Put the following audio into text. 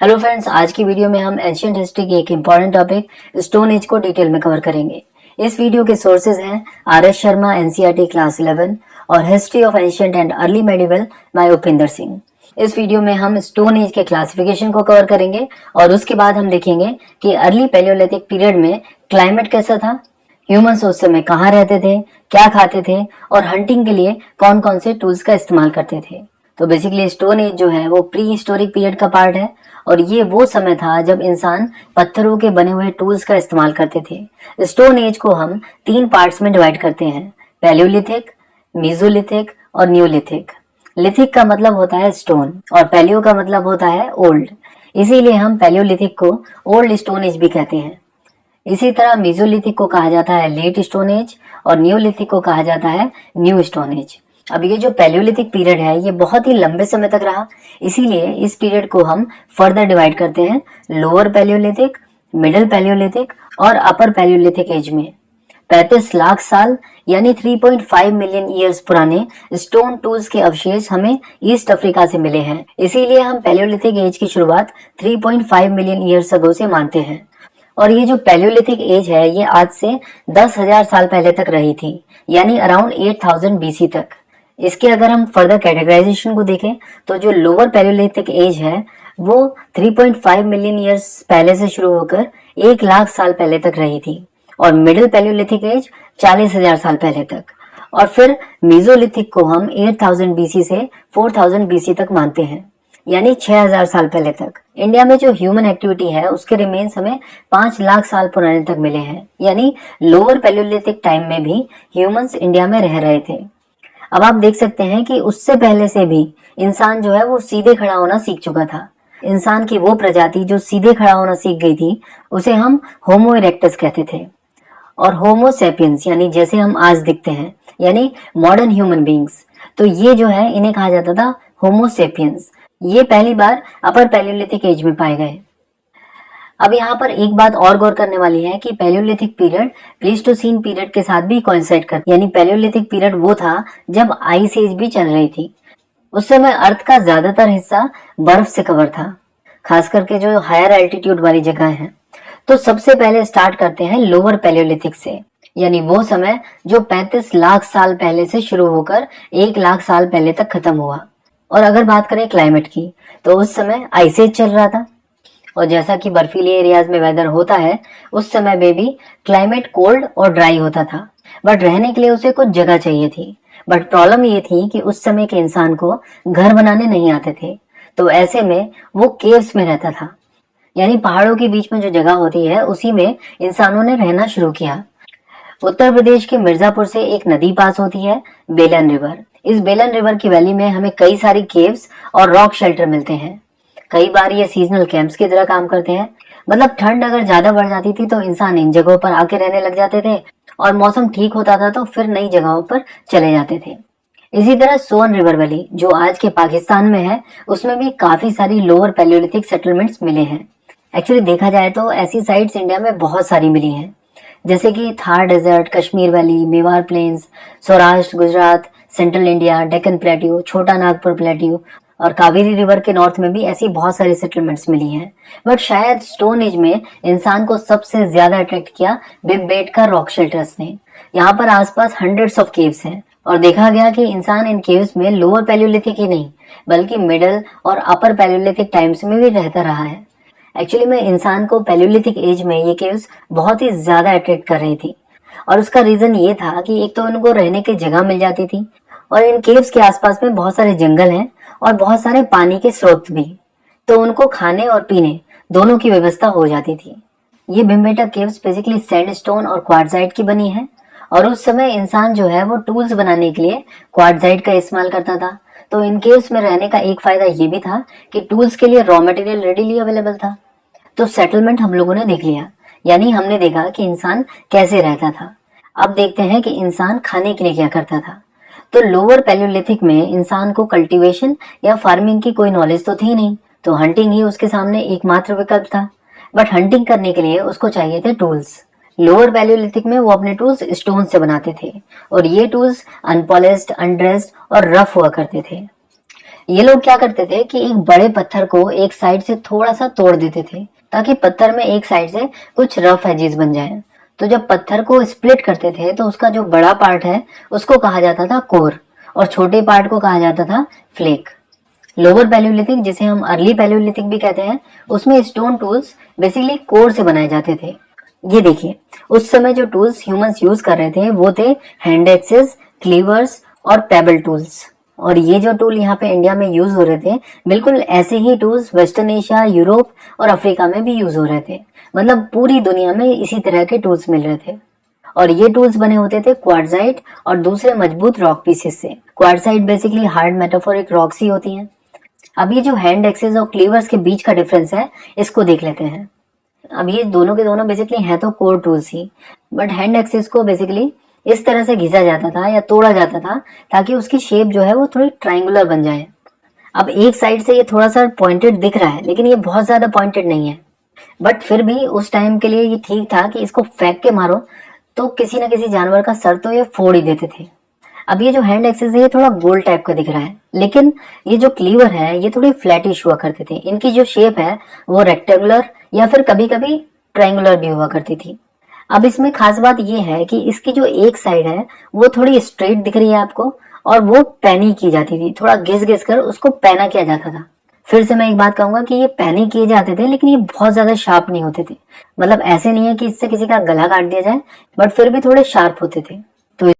Hello friends, आज की video में हम एंशिएंट हिस्ट्री की एक इम्पॉर्टेंट टॉपिक स्टोन एज को डिटेल में कवर करेंगे। इस वीडियो के सोर्सेज हैं आर.एस. शर्मा एनसीईआरटी क्लास 11 और history of ancient and early medieval by Upinder Singh. इस वीडियो में हम स्टोन एज के क्लासिफिकेशन को कवर करेंगे और उसके बाद हम देखेंगे कि अर्ली पैलियोलिथिक पीरियड में क्लाइमेट कैसा था, ह्यूमंस उस समय कहाँ रहते थे, क्या खाते थे और हंटिंग के लिए कौन कौन से टूल्स का इस्तेमाल करते थे। तो बेसिकली स्टोन एज जो है वो प्री हिस्टोरिक पीरियड का पार्ट है और ये वो समय था जब इंसान पत्थरों के बने हुए टूल्स का इस्तेमाल करते थे। स्टोन एज को हम 3 पार्ट्स में डिवाइड करते हैं, पैलियोलिथिक, मीजोलिथिक और न्यूलिथिक। लिथिक का मतलब होता है स्टोन और पैलियो का मतलब होता है ओल्ड, इसीलिए हम पैलियोलिथिक को ओल्ड स्टोन एज भी कहते हैं। इसी तरह मीजोलिथिक को कहा जाता है लेट स्टोन एज और न्यूलिथिक को कहा जाता है न्यू स्टोन एज। अब ये जो पैलियोलिथिक पीरियड है ये बहुत ही लंबे समय तक रहा, इसीलिए इस पीरियड को हम फर्दर डिवाइड करते हैं लोअर पैलियोलिथिक, मिडिल पैलियोलिथिक और अपर पैलियोलिथिक एज में। 35 लाख साल यानी 3.5 मिलियन ईयर्स पुराने स्टोन टूल्स के अवशेष हमें ईस्ट अफ्रीका से मिले हैं, इसीलिए हम पैलियोलिथिक एज की शुरुआत 3.5 मिलियन ईयर्स अगो से मानते हैं। और ये जो पैलियोलिथिक एज है ये आज से 10,000 साल पहले तक रही थी, यानी अराउंड 8000 बीसी तक। इसके अगर हम फर्दर कैटेगराइजेशन को देखें तो जो लोअर पैलियोलिथिक एज है वो 3.5 मिलियन ईयर्स पहले से शुरू होकर 1 लाख साल पहले तक रही थी और मिडिल पैलियोलिथिक एज 40,000 साल पहले तक, और फिर मीजोलिथिक को हम 8000 बीसी से 4000 बीसी तक मानते हैं, यानी 6000 साल पहले तक। इंडिया में जो ह्यूमन एक्टिविटी है उसके रिमेन्स हमें 5 लाख साल पुराने तक मिले हैं, यानी लोअर पैलियोलिथिक टाइम में भी ह्यूमंस इंडिया में रह रहे थे। अब आप देख सकते हैं कि उससे पहले से भी इंसान जो है वो सीधे खड़ा होना सीख चुका था। इंसान की वो प्रजाति जो सीधे खड़ा होना सीख गई थी उसे हम होमो इरेक्टस कहते थे, और होमो सेपियंस यानी जैसे हम आज दिखते हैं यानी मॉडर्न ह्यूमन बींग्स, तो ये जो है इन्हें कहा जाता था होमो सेपियंस। ये पहली बार अपर पैलियोलिथिक एज में पाए गए। अब यहाँ पर एक बात और गौर करने वाली है कि पैलियोलिथिक पीरियड प्लीस्टोसीन पीरियड के साथ भी कोइंसाइड करता, यानी पैलियोलिथिक पीरियड वो था जब आइस एज भी चल रही थी। उस समय अर्थ का ज्यादातर हिस्सा बर्फ से कवर था, खास करके जो हायर एल्टीट्यूड वाली जगह है। तो सबसे पहले स्टार्ट करते हैं लोअर पैलियोलिथिक से, यानी वो समय जो 35 लाख साल पहले से शुरू होकर 1 लाख साल पहले तक खत्म हुआ। और अगर बात करें क्लाइमेट की तो उस समय आइस एज चल रहा था और जैसा कि बर्फीले एरियाज में वेदर होता है उस समय में भी क्लाइमेट कोल्ड और ड्राई होता था, बट रहने के लिए उसे कुछ जगह चाहिए थी। बट प्रॉब्लम ये थी कि उस समय के इंसान को घर बनाने नहीं आते थे, तो ऐसे में वो केव्स में रहता था, यानी पहाड़ों के बीच में जो जगह होती है उसी में इंसानों ने रहना शुरू किया। उत्तर प्रदेश के मिर्जापुर से एक नदी पास होती है, बेलन रिवर। इस बेलन रिवर की वैली में हमें कई सारी केव्स और रॉक शेल्टर मिलते हैं। कई बार ये सीजनल कैंप्स की तरह काम करते हैं, मतलब ठंड अगर ज्यादा बढ़ जाती थी तो इंसान इन जगहों पर आके रहने लग जाते थे और मौसम ठीक होता था तो फिर नई जगहों पर चले जाते थे। इसी तरह सोन रिवर वैली जो आज के पाकिस्तान में है उसमें भी काफी सारी लोअर पैलियोलिथिक सेटलमेंट्स मिले हैं। एक्चुअली देखा जाए तो ऐसी साइट्स इंडिया में बहुत सारी मिली हैं, जैसे कि Thar desert, Kashmir valley, Mewar plains, Saurashtra, Gujarat, central India, Deccan plateau, Chota Nagpur plateau और कावेरी रिवर के नॉर्थ में भी ऐसी बहुत सारी सेटलमेंट्स मिली हैं। बट शायद स्टोन एज में इंसान को सबसे ज्यादा अट्रैक्ट किया भीमबेटका रॉक शेल्टर्स ने। यहाँ पर आसपास हंड्रेड्स ऑफ केव्स हैं और देखा गया कि इंसान इन केव्स में लोअर पैलियोलिथिक ही नहीं बल्कि मिडिल और अपर पैलियोलिथिक टाइम्स में भी रहता रहा है। एक्चुअली में इंसान को पैलियोलिथिक एज में ये केव्स बहुत ही ज्यादा अट्रैक्ट कर रही थी और उसका रीजन ये था कि एक तो उनको रहने की जगह मिल जाती थी और इन केव्स के आसपास में बहुत सारे जंगल हैं और बहुत सारे पानी के स्रोत भी, तो उनको खाने और पीने दोनों की व्यवस्था हो जाती थी। ये भीमबेटका केव्स बेसिकली सैंडस्टोन और क्वार्ट्जाइट की बनी है और उस समय इंसान जो है वो टूल्स बनाने के लिए क्वार्ट्जाइट का इस्तेमाल करता था। तो इन केव्स में रहने का एक फायदा ये भी था कि टूल्स के लिए रॉ मटेरियल रेडीली अवेलेबल था। तो सेटलमेंट हम लोगों ने देख लिया, यानी हमने देखा कि इंसान कैसे रहता था। अब देखते हैं कि इंसान खाने के लिए क्या करता था। तो लोअर पैलियोलिथिक में इंसान को कल्टीवेशन या फार्मिंग की कोई नॉलेज तो थी नहीं, तो हंटिंग ही उसके सामने एकमात्र विकल्प था। बट हंटिंग करने के लिए उसको चाहिए थे टूल्स। लोअर पैलियोलिथिक में वो अपने टूल्स स्टोन से बनाते थे और ये टूल्स अनपॉलिश्ड, अनड्रेस्ड और रफ हुआ करते थे। ये लोग क्या करते थे कि एक बड़े पत्थर को एक साइड से थोड़ा सा तोड़ देते थे ताकि पत्थर में एक साइड से कुछ रफ एजेस बन जाए। तो जब पत्थर को स्प्लिट करते थे तो उसका जो बड़ा पार्ट है उसको कहा जाता था कोर और छोटे पार्ट को कहा जाता था फ्लेक। लोअर पैलियोलिथिक, जिसे हम अर्ली पैलियोलिथिक भी कहते हैं, उसमें स्टोन टूल्स बेसिकली कोर से बनाए जाते थे। ये देखिए, उस समय जो टूल्स ह्यूमंस यूज कर रहे थे वो थे हैंड एक्सेस, क्लीवर्स और पेबल टूल्स। और ये जो टूल यहाँ पे इंडिया में यूज हो रहे थे, बिल्कुल ऐसे ही टूल्स वेस्टर्न एशिया, यूरोप और अफ्रीका में भी यूज हो रहे थे। मतलब पूरी दुनिया में इसी तरह के टूल्स मिल रहे थे। और ये टूल्स बने होते थे क्वार्टजाइट और दूसरे मजबूत रॉक पीसेस से। Quartzite basically hard metaphoric rocks ही होती हैं। अब ये जो हैंड एक्सेस और क्लीवर्स के बीच का डिफरेंस है, इसको देख लेते हैं। अब ये दोनों के दोनों बेसिकली हैं तो कोर टूल्स ही, बट हैंड एक्सेस को बेसिकली इस तरह से घिसा जाता था या तोड़ा जाता था ताकि उसकी शेप जो है वो थोड़ी ट्रायंगुलर बन जाए। अब एक साइड से ये थोड़ा सा पॉइंटेड दिख रहा है, लेकिन ये बहुत ज्यादा पॉइंटेड नहीं है, बट फिर भी उस टाइम के लिए ये ठीक था कि इसको फेंक के मारो तो किसी न किसी जानवर का सर तो ये फोड़ ही देते थे। अब ये जो हैंड एक्सेस है ये थोड़ा गोल टाइप का दिख रहा है, लेकिन ये जो क्लीवर है ये थोड़ी फ्लैटिश हुआ करते थे। इनकी जो शेप है वो रेक्टेंगुलर या फिर कभी कभी ट्रायंगुलर भी हुआ करती थी। अब इसमें खास बात ये है कि इसकी जो एक साइड है वो थोड़ी स्ट्रेट दिख रही है आपको, और वो पैनी की जाती थी, थोड़ा घिस घिस कर उसको पैना किया जाता था। फिर से मैं एक बात कहूंगा कि ये पैनी किए जाते थे, लेकिन ये बहुत ज्यादा शार्प नहीं होते थे। मतलब ऐसे नहीं है कि इससे किसी का गला काट दिया जाए, बट फिर भी थोड़े शार्प होते थे।